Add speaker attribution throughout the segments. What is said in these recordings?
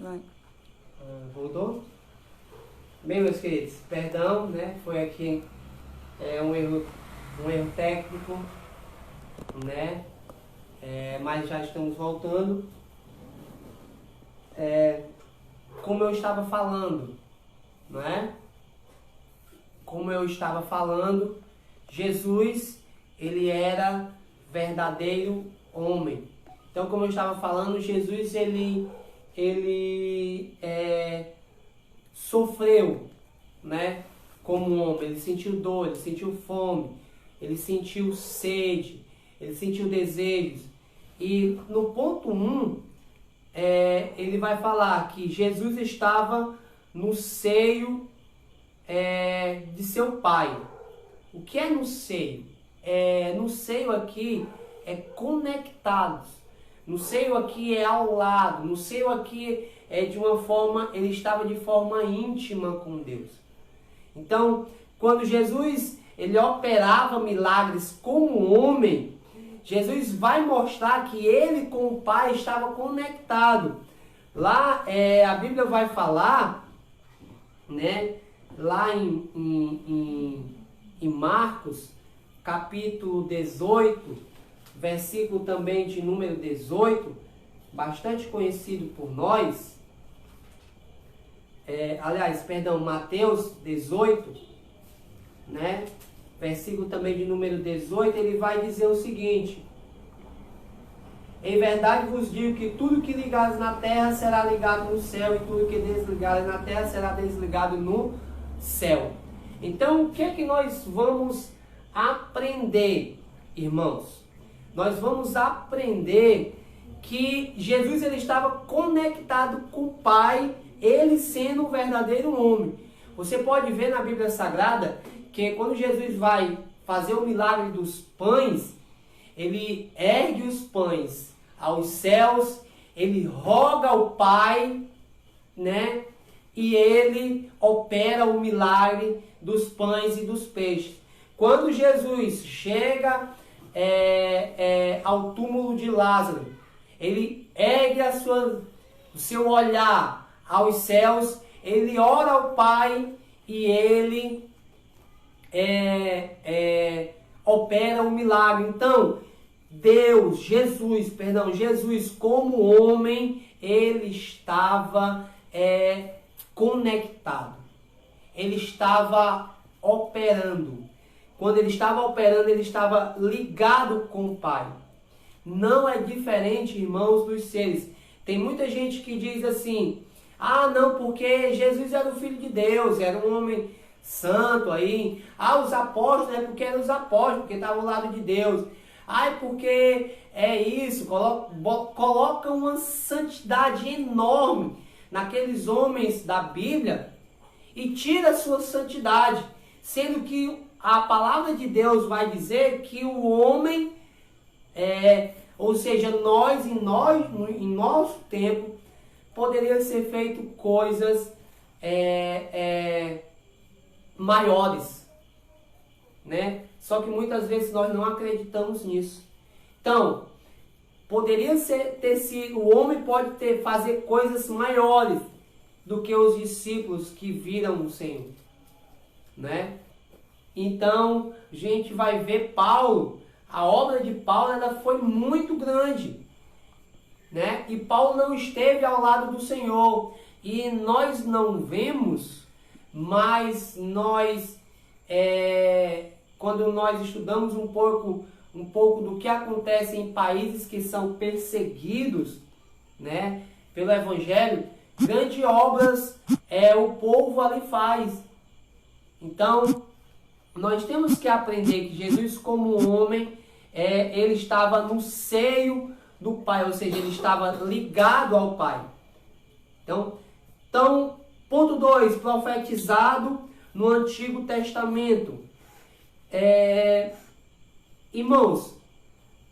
Speaker 1: Vai.
Speaker 2: Voltou? Bem, meus queridos, perdão, né? Foi aqui um erro técnico, né? Mas já estamos voltando. Como eu estava falando, não é? Como eu estava falando, Jesus, ele era verdadeiro homem. Então, como eu estava falando, Jesus, ele sofreu, né? Como homem, ele sentiu dor, ele sentiu fome, ele sentiu sede, ele sentiu desejos. E no ponto 1, ele vai falar que Jesus estava no seio de seu pai. O que é no seio? No seio aqui é conectados. No seio aqui é ao lado. No seio aqui é de uma forma, ele estava de forma íntima com Deus. Então, quando Jesus ele operava milagres como homem, Jesus vai mostrar que ele com o Pai estava conectado. Lá a Bíblia vai falar, né? Lá em Marcos, capítulo 18, versículo também de número 18, bastante conhecido por nós. Mateus 18, né? Versículo também de número 18, ele vai dizer o seguinte: em verdade vos digo que tudo que ligares na terra será ligado no céu, e tudo que desligares na terra será desligado no céu. Então, o que é que nós vamos aprender, irmãos? Nós vamos aprender que Jesus ele estava conectado com o Pai, ele sendo o verdadeiro homem. Você pode ver na Bíblia Sagrada que quando Jesus vai fazer o milagre dos pães, ele ergue os pães aos céus, ele roga ao Pai, né? E ele opera o milagre dos pães e dos peixes. Quando Jesus chega ao túmulo de Lázaro, ele ergue o seu olhar aos céus, ele ora ao Pai e ele opera o milagre. Então, Jesus como homem, ele estava conectado. Ele estava operando. Quando ele estava operando, ele estava ligado com o Pai. Não é diferente, irmãos, dos seres. Tem muita gente que diz assim: ah, não, porque Jesus era o Filho de Deus, era um homem santo aí. Ah, os apóstolos, né? Porque eram os apóstolos, porque estavam ao lado de Deus. Ai, porque é isso, coloca uma santidade enorme naqueles homens da Bíblia e tira a sua santidade, sendo que a palavra de Deus vai dizer que o homem, ou seja, em nosso tempo, poderia ser feito coisas maiores, né? Só que muitas vezes nós não acreditamos nisso. Então, poderia o homem pode fazer coisas maiores do que os discípulos que viram o Senhor, né? Então, a gente vai ver Paulo, a obra de Paulo ela foi muito grande, né? E Paulo não esteve ao lado do Senhor. E nós não vemos, mas quando nós estudamos um pouco do que acontece em países que são perseguidos, né, pelo Evangelho, grandes obras o povo ali faz. Então, nós temos que aprender que Jesus, como homem, ele estava no seio do Pai, ou seja, ele estava ligado ao Pai. Então ponto 2, profetizado no Antigo Testamento. Irmãos,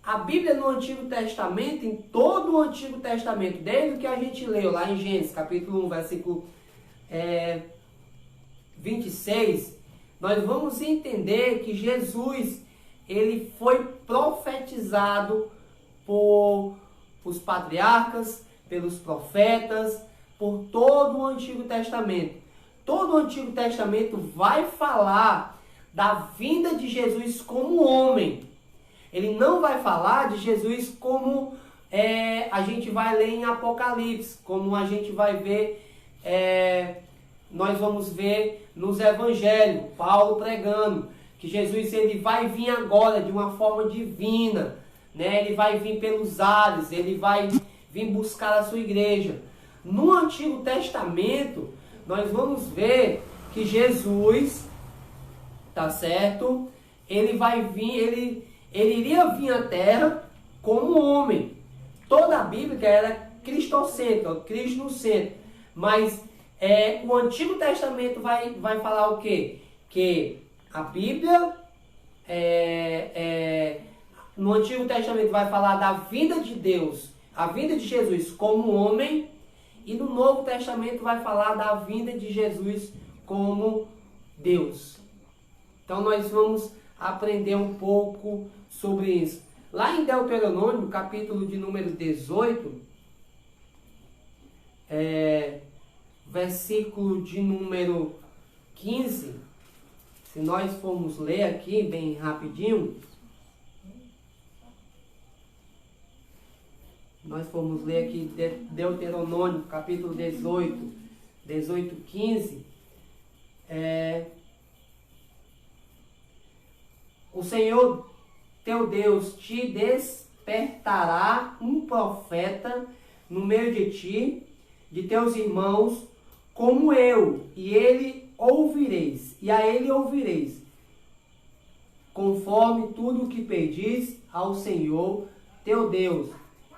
Speaker 2: a Bíblia no Antigo Testamento, em todo o Antigo Testamento, desde o que a gente leu lá em Gênesis, capítulo 1, versículo 26, nós vamos entender que Jesus, ele foi profetizado por os patriarcas, pelos profetas, por todo o Antigo Testamento. Todo o Antigo Testamento vai falar da vinda de Jesus como homem. Ele não vai falar de Jesus como a gente vai ler em Apocalipse, como a gente vai ver, nós vamos ver nos Evangelhos, Paulo pregando, que Jesus ele vai vir agora de uma forma divina, né? Ele vai vir pelos ares, ele vai vir buscar a sua igreja. No Antigo Testamento, nós vamos ver que Jesus, tá certo? Ele vai vir, ele iria vir à Terra como homem. Toda a Bíblia era cristocêntrica, Cristo no centro. Mas o Antigo Testamento vai falar o quê? Que a Bíblia, no Antigo Testamento vai falar da vinda de Deus, a vinda de Jesus como homem. E no Novo Testamento vai falar da vinda de Jesus como Deus. Então nós vamos aprender um pouco sobre isso. Lá em Deuteronômio, capítulo de número 18, versículo de número 15, se nós formos ler aqui bem rapidinho, nós formos ler aqui Deuteronômio, capítulo 18, 15, o Senhor teu Deus te despertará um profeta no meio de ti, de teus irmãos, como eu, e a ele ouvireis, conforme tudo o que pedis ao Senhor teu Deus,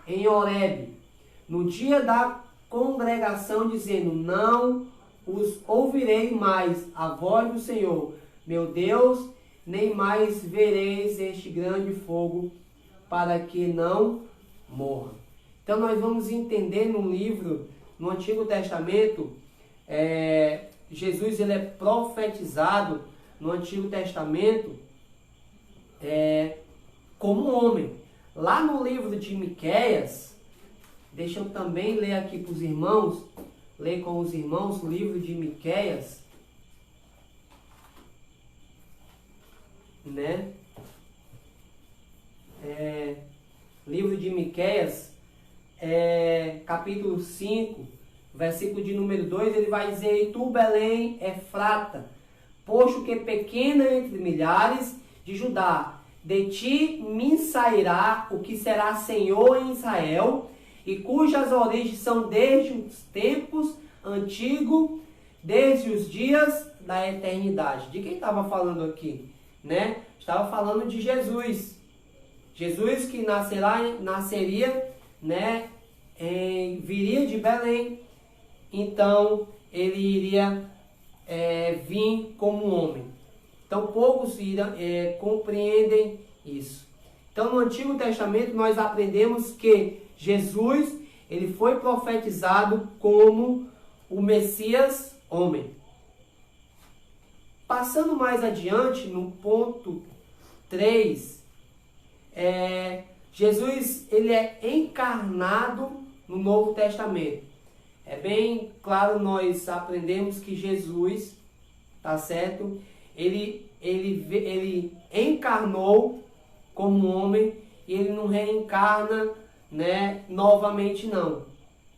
Speaker 2: em Horebe, no dia da congregação, dizendo: não os ouvirei mais a voz do Senhor, meu Deus, nem mais vereis este grande fogo, para que não morra. Então nós vamos entender no Antigo Testamento, Jesus ele é profetizado no Antigo Testamento como homem. Lá no livro de Miqueias, deixa eu também ler aqui para os irmãos, ler com os irmãos o livro de Miqueias, né? Livro de Miqueias, capítulo 5, versículo de número 2, ele vai dizer: e tu, Belém, Efrata, posto que pequena entre milhares de Judá, de ti me sairá o que será Senhor em Israel, e cujas origens são desde os tempos antigos, desde os dias da eternidade. De quem estava falando aqui? Né? Estava falando de Jesus. Jesus que nasceria, né? Viria de Belém. Então, ele iria vir como homem. Então, poucos compreendem isso. Então, no Antigo Testamento, nós aprendemos que Jesus, ele foi profetizado como o Messias homem. Passando mais adiante, no ponto 3, Jesus, ele é encarnado no Novo Testamento. É bem claro, nós aprendemos que Jesus, tá certo? Ele encarnou como homem e ele não reencarna, né, novamente não,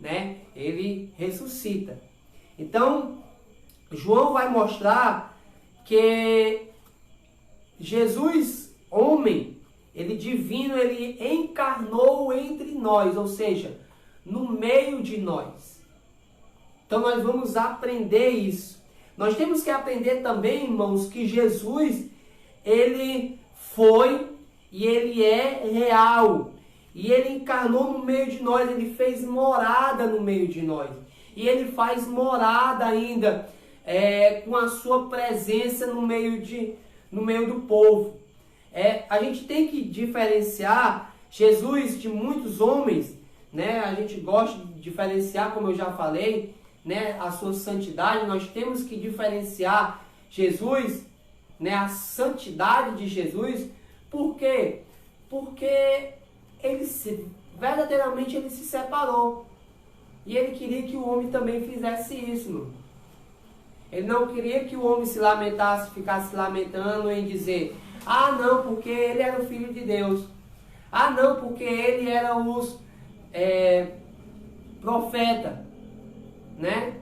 Speaker 2: né? Ele ressuscita. Então, João vai mostrar que Jesus, homem, ele divino, ele encarnou entre nós, ou seja, no meio de nós. Então nós vamos aprender isso. Nós temos que aprender também, irmãos, que Jesus, ele foi e ele é real. E ele encarnou no meio de nós, ele fez morada no meio de nós. E ele faz morada ainda com a sua presença no meio do povo. A gente tem que diferenciar Jesus de muitos homens, né? A gente gosta de diferenciar, como eu já falei, né, a sua santidade. Nós temos que diferenciar Jesus, né, a santidade de Jesus. Por quê? Porque verdadeiramente ele se separou. E ele queria que o homem também fizesse isso, meu. Ele não queria que o homem se lamentasse, ficasse lamentando em dizer: ah, não, porque ele era o Filho de Deus. Ah, não, porque ele era os profeta, né?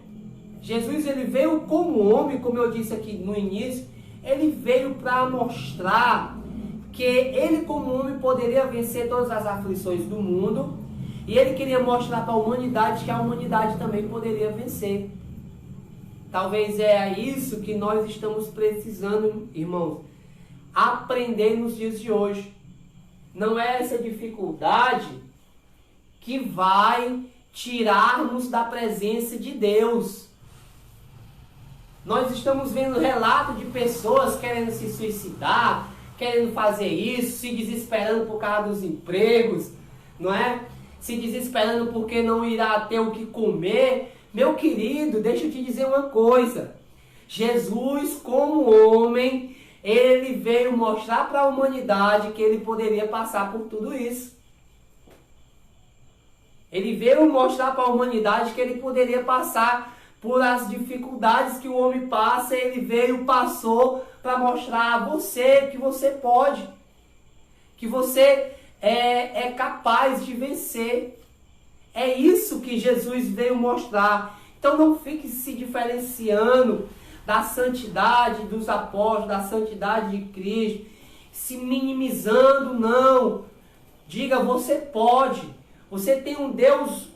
Speaker 2: Jesus, ele veio como homem, como eu disse aqui no início, ele veio para mostrar que ele como homem poderia vencer todas as aflições do mundo, e ele queria mostrar para a humanidade que a humanidade também poderia vencer. Talvez é isso que nós estamos precisando, irmãos, aprender nos dias de hoje. Não é essa dificuldade que vai tirarmos da presença de Deus. Nós estamos vendo relatos de pessoas querendo se suicidar, querendo fazer isso, se desesperando por causa dos empregos, não é? Se desesperando porque não irá ter o que comer. Meu querido, deixa eu te dizer uma coisa. Jesus, como homem, ele veio mostrar para a humanidade que ele poderia passar por tudo isso. Ele veio mostrar para a humanidade que ele poderia passar por as dificuldades que o homem passa. Ele veio, passou para mostrar a você que você pode, que você é capaz de vencer. É isso que Jesus veio mostrar. Então não fique se diferenciando da santidade dos apóstolos, da santidade de Cristo, se minimizando, não. Diga, você pode. Você tem um Deus,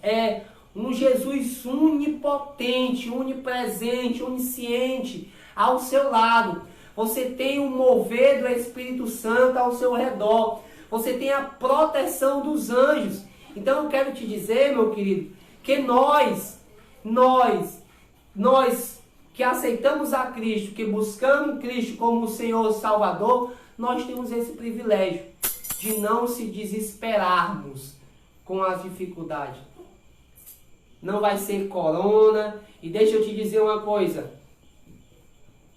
Speaker 2: um Jesus onipotente, onipresente, onisciente ao seu lado. Você tem o mover do Espírito Santo ao seu redor. Você tem a proteção dos anjos. Então eu quero te dizer, meu querido, que nós que aceitamos a Cristo, que buscamos Cristo como o Senhor e Salvador, nós temos esse privilégio de não se desesperarmos com as dificuldades. Não vai ser corona. E deixa eu te dizer uma coisa.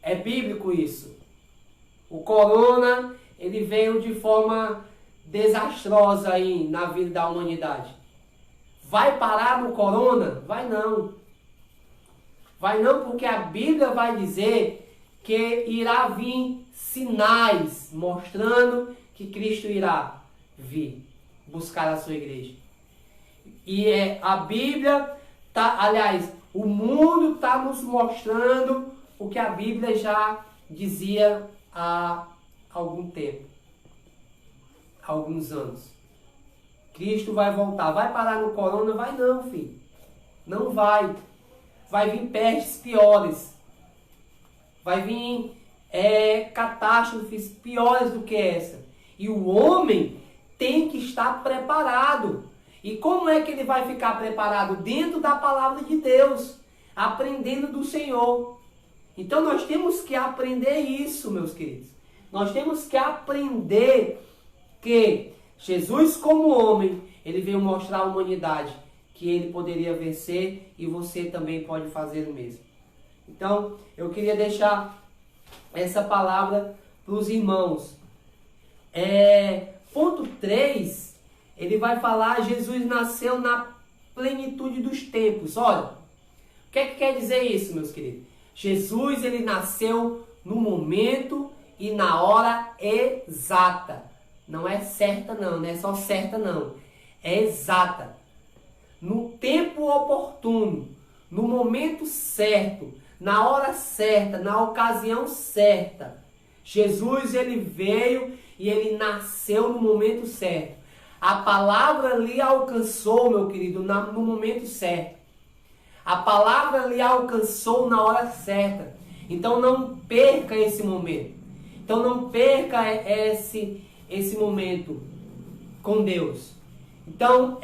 Speaker 2: É bíblico isso. O corona, ele veio de forma desastrosa aí na vida da humanidade. Vai parar no corona? Vai não. Vai não, porque a Bíblia vai dizer que irá vir sinais mostrando que Cristo irá vir buscar a sua igreja. E a Bíblia o mundo está nos mostrando o que a Bíblia já dizia há algum tempo, alguns anos. Cristo vai voltar. Vai parar no corona? Vai não, filho. Não vai. Vai vir pestes piores. Vai vir catástrofes piores do que essa. E o homem tem que estar preparado. E como é que ele vai ficar preparado? Dentro da palavra de Deus, aprendendo do Senhor. Então nós temos que aprender isso, meus queridos. Nós temos que aprender que Jesus, como homem, ele veio mostrar à humanidade que ele poderia vencer, e você também pode fazer o mesmo. Então, eu queria deixar essa palavra para os irmãos. Ponto 3, ele vai falar: Jesus nasceu na plenitude dos tempos. Olha, o que é que quer dizer isso, meus queridos? Jesus, ele nasceu no momento e na hora exata. Não é certa não, não é só certa não. É exata. No tempo oportuno, no momento certo, na hora certa, na ocasião certa. Jesus, ele veio e ele nasceu no momento certo. A palavra lhe alcançou, meu querido, no momento certo. A palavra lhe alcançou na hora certa. Então não perca esse momento. Então não perca esse momento com Deus. Então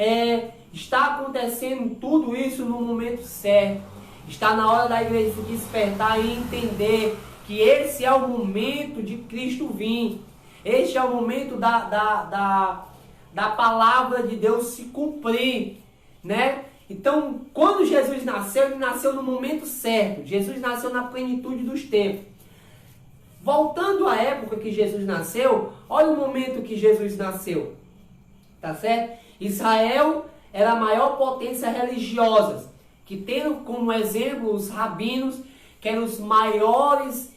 Speaker 2: está acontecendo tudo isso no momento certo. Está na hora da igreja se despertar e entender que esse é o momento de Cristo vir. Este é o momento da palavra de Deus se cumprir, né? Então, quando Jesus nasceu, ele nasceu no momento certo. Jesus nasceu na plenitude dos tempos. Voltando à época que Jesus nasceu, olha o momento que Jesus nasceu. Tá certo? Israel era a maior potência religiosa, que tendo como exemplo os rabinos, que eram os maiores,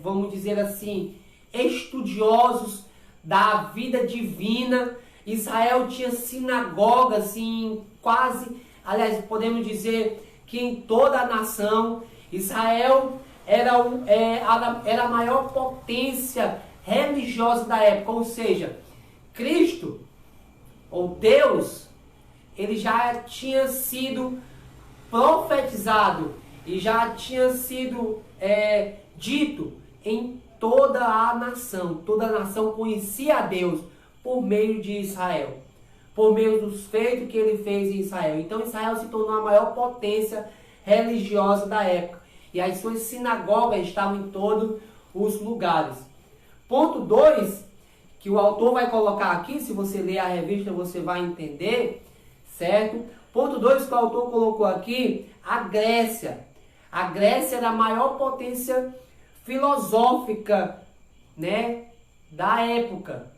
Speaker 2: vamos dizer assim, estudiosos da vida divina. Israel tinha sinagogas, assim, quase, aliás, podemos dizer que em toda a nação, Israel era a maior potência religiosa da época, ou seja, Cristo, ou Deus, ele já tinha sido profetizado e já tinha sido dito em toda a nação. Toda a nação conhecia a Deus por meio de Israel, por meio dos feitos que ele fez em Israel. Então Israel se tornou a maior potência religiosa da época. E as suas sinagogas estavam em todos os lugares. Ponto 2, que o autor vai colocar aqui, se você ler a revista você vai entender, certo? Ponto 2 que o autor colocou aqui, a Grécia. A Grécia era a maior potência filosófica, né, da época.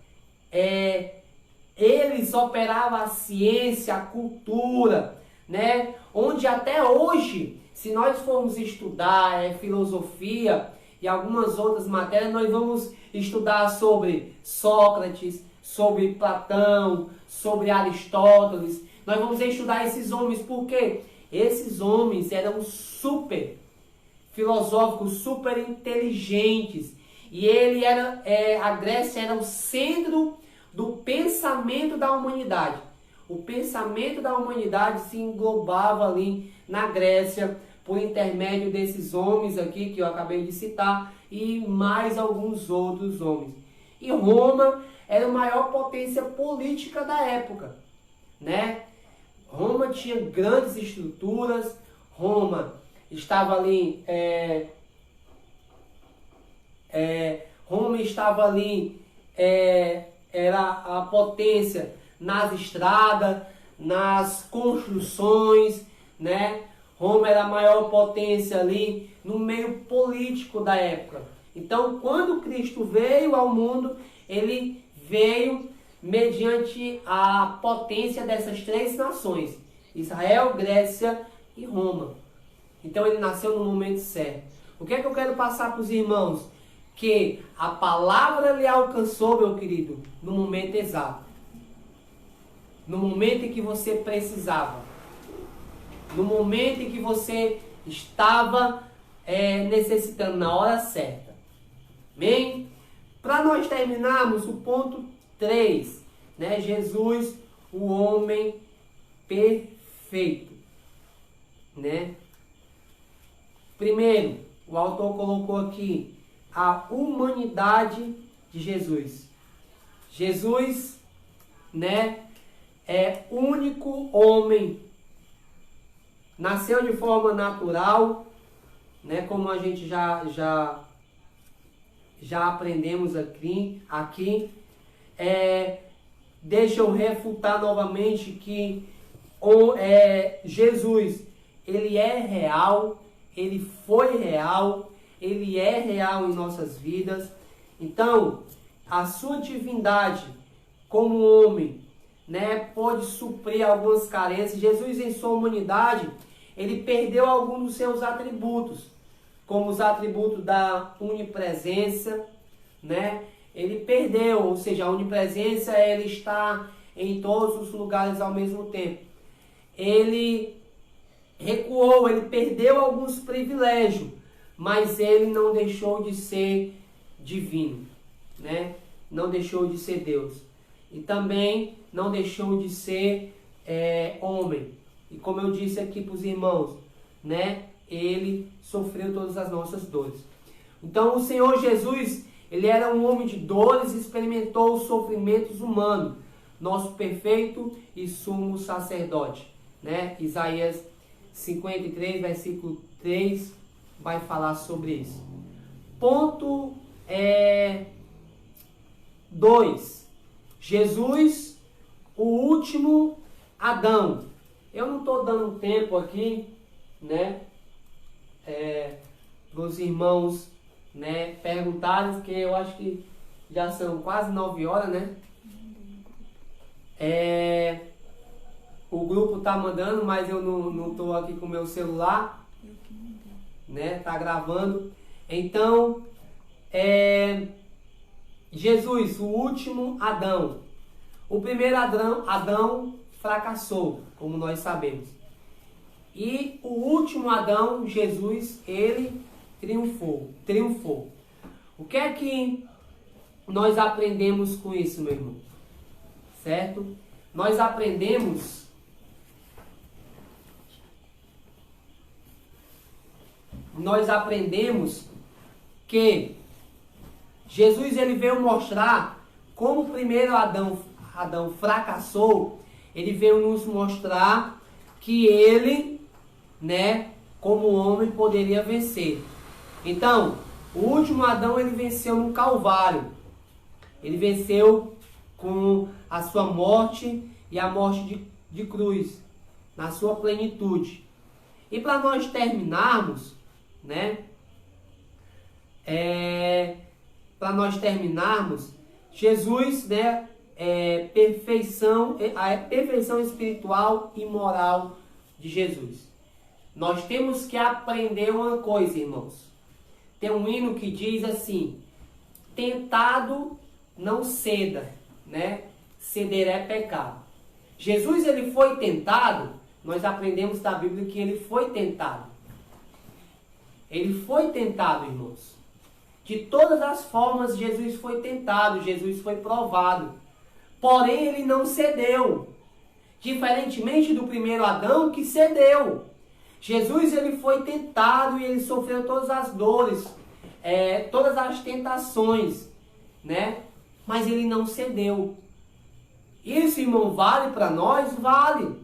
Speaker 2: Eles operavam a ciência, a cultura, né, onde até hoje, se nós formos estudar filosofia e algumas outras matérias, nós vamos estudar sobre Sócrates, sobre Platão, sobre Aristóteles. Nós vamos estudar esses homens porque esses homens eram super filosóficos, super inteligentes. E a Grécia era o centro do pensamento da humanidade. O pensamento da humanidade se englobava ali na Grécia, por intermédio desses homens aqui que eu acabei de citar e mais alguns outros homens. E Roma era a maior potência política da época, né? Roma tinha grandes estruturas, Roma estava ali, era a potência nas estradas, nas construções, né? Roma era a maior potência ali no meio político da época. Então, quando Cristo veio ao mundo, ele veio mediante a potência dessas três nações: Israel, Grécia e Roma. Então ele nasceu no momento certo. O que é que eu quero passar para os irmãos? Que a palavra lhe alcançou, meu querido, no momento exato. No momento em que você precisava. No momento em que você estava necessitando, na hora certa. Amém? Para nós terminarmos o ponto 3, né? Jesus, o homem perfeito, né? Primeiro, o autor colocou aqui a humanidade de Jesus. Jesus, né, é único homem. Nasceu de forma natural, né, como a gente já aprendemos aqui. Deixa eu refutar novamente que Jesus, ele é real, ele foi real, ele é real em nossas vidas. Então, a sua divindade como homem, né, pode suprir algumas carências. Jesus, em sua humanidade, ele perdeu alguns dos seus atributos, como os atributos da onipresença, né? Ele perdeu, ou seja, a onipresença, ele está em todos os lugares ao mesmo tempo. Ele recuou, ele perdeu alguns privilégios, mas ele não deixou de ser divino, né? Não deixou de ser Deus. E também não deixou de ser homem. E como eu disse aqui para os irmãos, né? Ele sofreu todas as nossas dores. Então o Senhor Jesus, ele era um homem de dores e experimentou os sofrimentos humanos, nosso perfeito e sumo sacerdote, né? Isaías 53, versículo 3, vai falar sobre isso. Ponto 2. Jesus, o último Adão. Eu não estou dando tempo aqui, né, para os irmãos, né, perguntarem, porque eu acho que já são quase 9 horas, né? O grupo tá mandando, mas eu não tô aqui com o meu celular, né? Tá gravando. Então, Jesus, o último Adão. O primeiro Adão fracassou, como nós sabemos. E o último Adão, Jesus, ele triunfou. O que é que nós aprendemos com isso, meu irmão? Certo? Nós aprendemos que Jesus ele veio mostrar como o primeiro Adão fracassou. Ele veio nos mostrar que ele, né, como homem poderia vencer. Então, o último Adão ele venceu no Calvário. Ele venceu com a sua morte e a morte de cruz, na sua plenitude. E para nós terminarmos, né? Para nós terminarmos, Jesus, né? A perfeição espiritual e moral de Jesus. Nós temos que aprender uma coisa, irmãos. Tem um hino que diz assim: tentado não ceda, né? Ceder é pecado. Jesus ele foi tentado. Nós aprendemos da Bíblia que ele foi tentado. Ele foi tentado, irmãos. De todas as formas, Jesus foi tentado, Jesus foi provado. Porém, ele não cedeu. Diferentemente do primeiro Adão, que cedeu. Jesus ele foi tentado e ele sofreu todas as dores, todas as tentações, né? Mas ele não cedeu. Isso, irmão, vale para nós? Vale.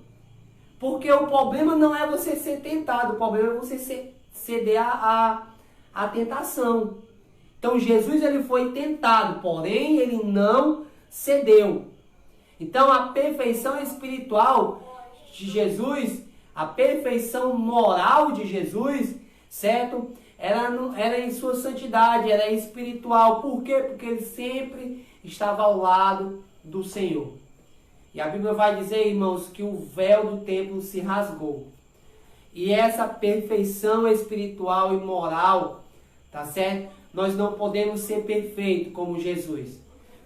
Speaker 2: Porque o problema não é você ser tentado, o problema é você ceder à tentação. Então Jesus ele foi tentado, porém ele não cedeu. Então a perfeição espiritual de Jesus, a perfeição moral de Jesus, certo? Era em sua santidade, era espiritual. Por quê? Porque ele sempre estava ao lado do Senhor. E a Bíblia vai dizer, irmãos, que o véu do templo se rasgou. E essa perfeição espiritual e moral, tá certo? Nós não podemos ser perfeitos como Jesus.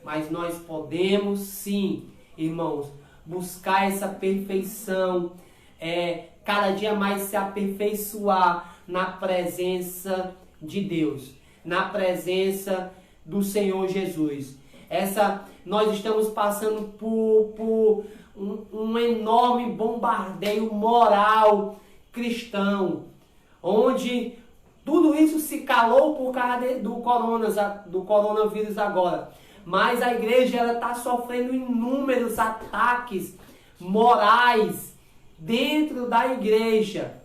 Speaker 2: Mas nós podemos sim, irmãos, buscar essa perfeição, cada dia mais se aperfeiçoar na presença de Deus, na presença do Senhor Jesus. Nós estamos passando por um enorme bombardeio moral cristão, onde tudo isso se calou por causa do coronavírus agora. Mas a igreja está sofrendo inúmeros ataques morais dentro da igreja,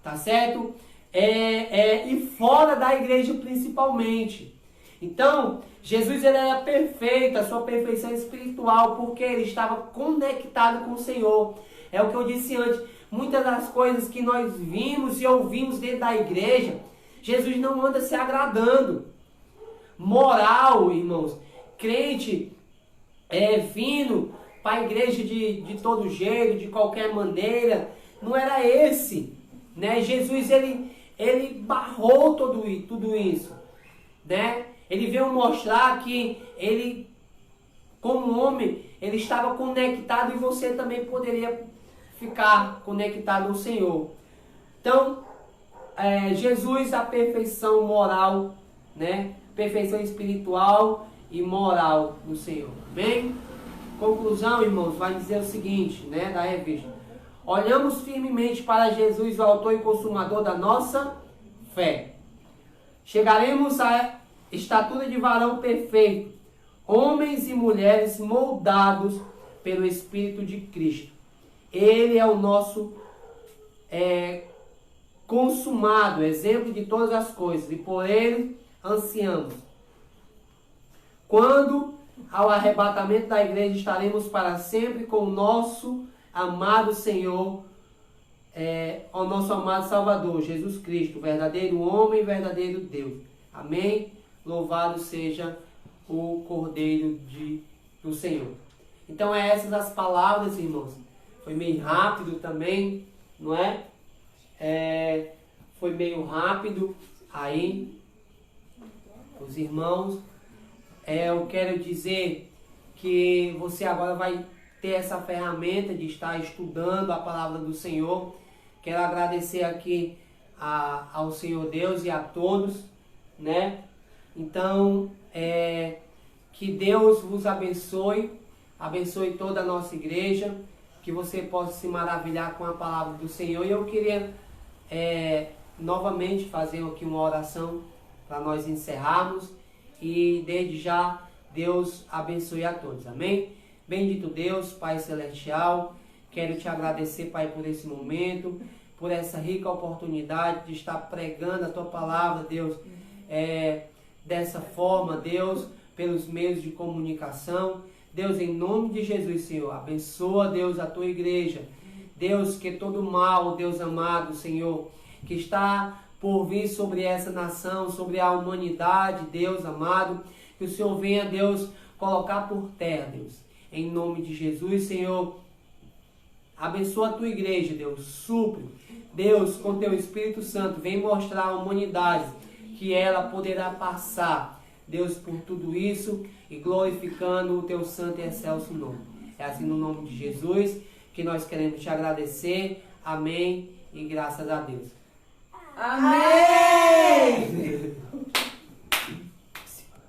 Speaker 2: tá certo? E fora da igreja principalmente. Então, Jesus ele era perfeito, a sua perfeição espiritual, porque ele estava conectado com o Senhor. É o que eu disse antes, muitas das coisas que nós vimos e ouvimos dentro da igreja, Jesus não anda se agradando. Moral, irmãos, crente vindo para a igreja de todo jeito, de qualquer maneira, não era esse, né? Jesus ele barrou tudo isso, né? Ele veio mostrar que ele, como homem, ele estava conectado e você também poderia ficar conectado ao Senhor. Então, Jesus, a perfeição moral, né? Perfeição espiritual e moral do Senhor. Bem, conclusão, irmãos, vai dizer o seguinte, né? Da revista: olhamos firmemente para Jesus, o autor e consumador da nossa fé. Chegaremos à estatura de varão perfeito, homens e mulheres moldados pelo Espírito de Cristo. Ele é o nosso consumado, exemplo de todas as coisas, e por ele ansiamos. Quando, ao arrebatamento da igreja, estaremos para sempre com o nosso amado Senhor, o nosso amado Salvador, Jesus Cristo, verdadeiro homem e verdadeiro Deus. Amém? Louvado seja o Cordeiro do Senhor. Então, essas as palavras, irmãos, Foi meio rápido também, não é? Foi meio rápido aí, os irmãos. Eu quero dizer que você agora vai ter essa ferramenta de estar estudando a palavra do Senhor. Quero agradecer aqui ao Senhor Deus e a todos, né? Então, que Deus vos abençoe, abençoe toda a nossa igreja, que você possa se maravilhar com a palavra do Senhor. E eu queria novamente fazer aqui uma oração para nós encerrarmos. E desde já, Deus abençoe a todos. Amém? Bendito Deus, Pai Celestial, quero te agradecer, Pai, por esse momento, por essa rica oportunidade de estar pregando a Tua palavra, Deus, dessa forma, Deus, pelos meios de comunicação. Deus, em nome de Jesus, Senhor, abençoa, Deus, a Tua igreja. Deus, que todo mal, Deus amado, Senhor, que está por vir sobre essa nação, sobre a humanidade, Deus amado, que o Senhor venha, Deus, colocar por terra, Deus. Em nome de Jesus, Senhor, abençoa a Tua igreja, Deus, supre. Deus, com Teu Espírito Santo, vem mostrar à humanidade que ela poderá passar, Deus, por tudo isso e glorificando o Teu santo e excelso nome. É assim no nome de Jesus que nós queremos te agradecer. Amém e graças a Deus.
Speaker 1: Amém!